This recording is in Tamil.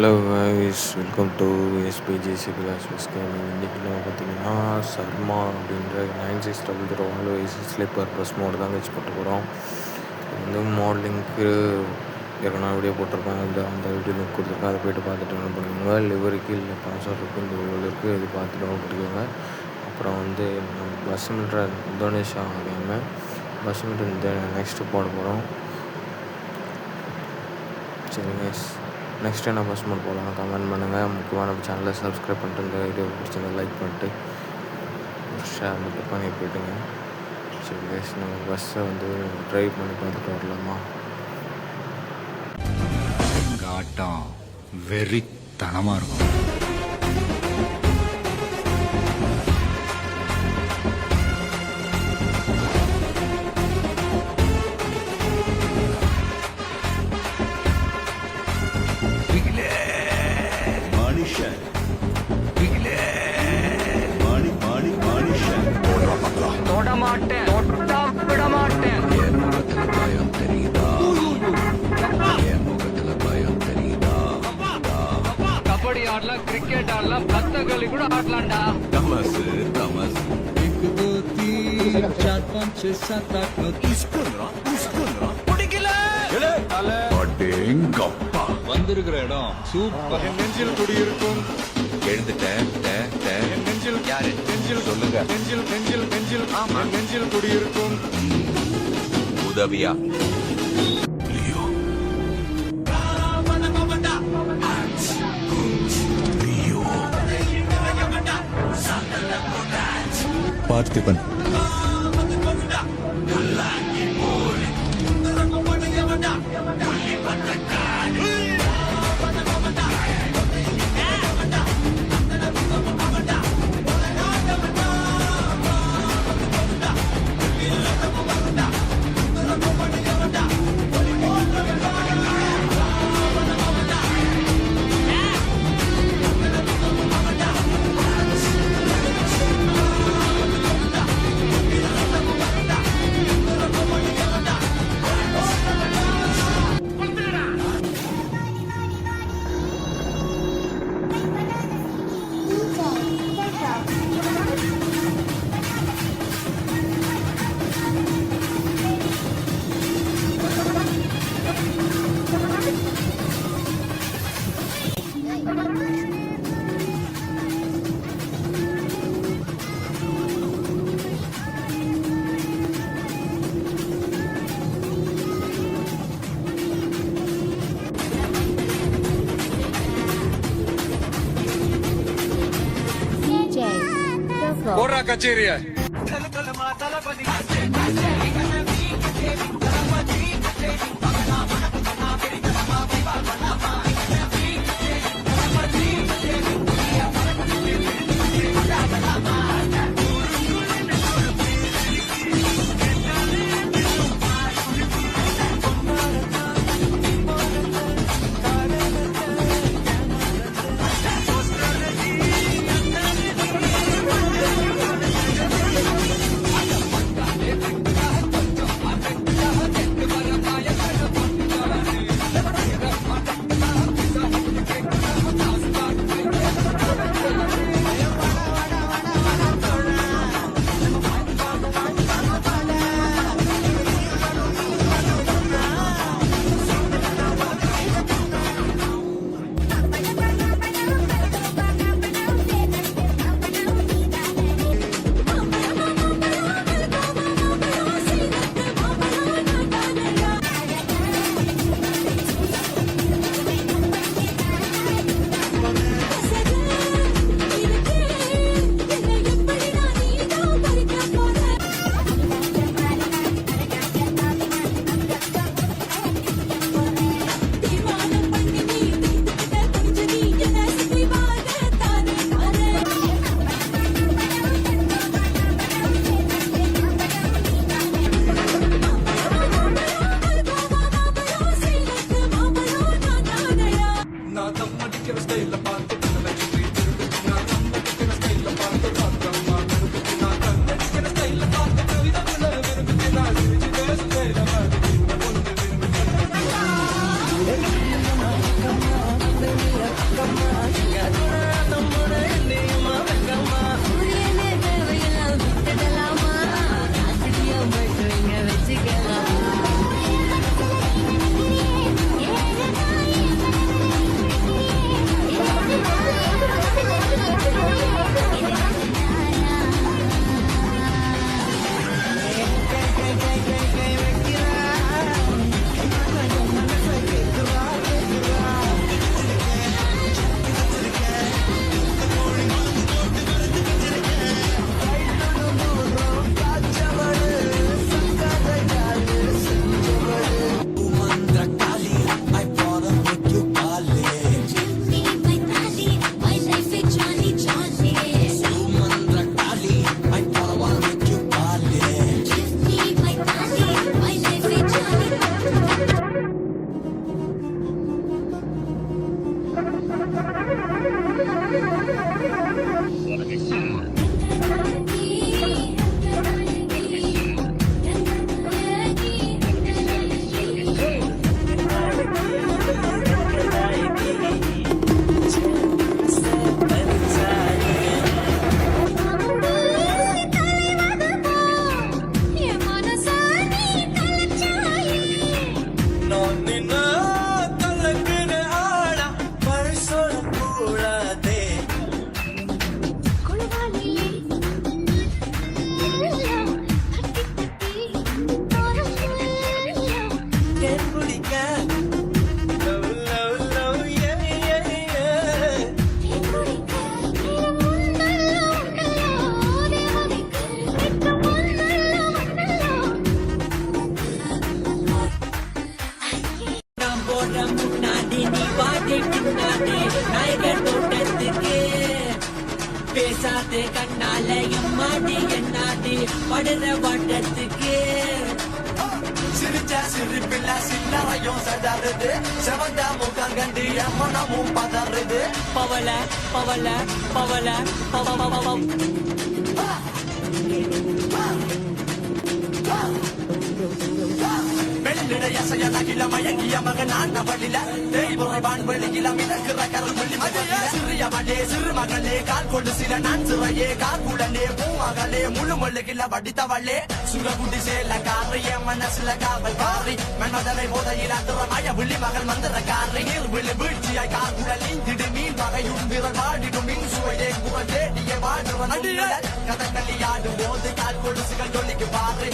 Hello guys, welcome to SPGC plus gaming. இன்றைக்கி நம்ம பார்த்திங்கன்னா சர்மா அப்படின்ற 9600 ஸ்லீப்பர் பஸ் மோடு தான் வச்சு போட்டு போகிறோம். இது மாடலிங்க்கு ஏற்கனவே வீடியோ போட்டிருக்கோம். அந்த வீடியோ லிங்க் கொடுத்துருக்கேன், அதை போய்ட்டு பார்த்துட்டு என்ன பண்ணுவாங்க. லிவருக்கு இல்லை பாஸ்வேர்ட் இருக்குது, இந்த வீடியோவில் இருக்குது, இது பார்த்துட்டு நோட் பண்ணிக்கோங்க. அப்புறம் பஸ் மீட்டர் இந்தோனேஷியா கேமு பஸ் மீட்டர் இந்த நெக்ஸ்ட்டு போட போகிறோம். சரி கைஸ், நெக்ஸ்ட் என்ன பஸ் மோட் போடலாம் கமெண்ட் பண்ணுங்கள். முக்கியமான சேனலை சப்ஸ்கிரைப் பண்ணிட்டு இந்த வீடியோ பிடிச்சிருந்தா லைக் பண்ணிட்டு ஷேர் மட்டும் பண்ணி போய்ட்டுங்க. சரி கைஸ், நம்ம பஸ்ஸை ட்ரைவ் பண்ணி பார்த்துட்டு வரலாமா? ஆட்டம் வெறித்தனமாக இருக்கும். கபடி ஆடலாம், கிரிக்கெட் ஆடலாம், பத்தகளி கூட ஆடலாம்டா. तमस तमस 1 2 3 4 5 6 7 8 இஸ்குன்ரா பிடிக்கல அடேங்கப்பா வந்திருக்கிற இடம் சூப்பர். என் நெஞ்சில் குடியிருக்கும் எழுந்துட்டேன் என் நெஞ்சில் யாரு நெஞ்சில் சொல்லுங்க நெஞ்சில் ஆமா நெஞ்சில் குடியிருக்கும் உதவியா பார்த்திபன் போடுறா கச்சேரிய. தேன் குடிக்க Love, love, love, yeah, yeah, yeah. நான் போற முன்னாடி நீ வாடி பின்னாடி நாயகர் தோட்டத்துக்கு பேசாதே கண்ணால எம்மாடி என்னாடி படுற வாட்டத்துக்கு சிரிச்சா சிரிப்பில்லா சில்லறையும் சடாருது செவந்தா முகம் கண்டு எம்மனமும் பதறுது பவள பவள பவள பவ வெள்ளிடைய செயலகில மயங்கிய மகனான வழில தெய்வன் வெளியில மிதக்கிற கருள் வெள்ளி சிறிய மகளே சிறு மகளே கால் கொண்டு சில நான் சிறையே காக்குடனே பூமகளே முழு மொழிகில வடித்தவளே சுரகுடி சேல காரிய மனசுல காவல் காரி மன்மதனை போதையில் அந்தரமாய விழி மகள் மந்திர காரி விழி வீழ்ச்சியாய் காக்குடல் இந்திடு மீன் வகையும் விரல் வாடிடும் மின் சுவையே குரல் தேடிய வாழ்வன் கதகளியாடும் போது கால் கொலுசுகள் ஜொலிக்கு பாரு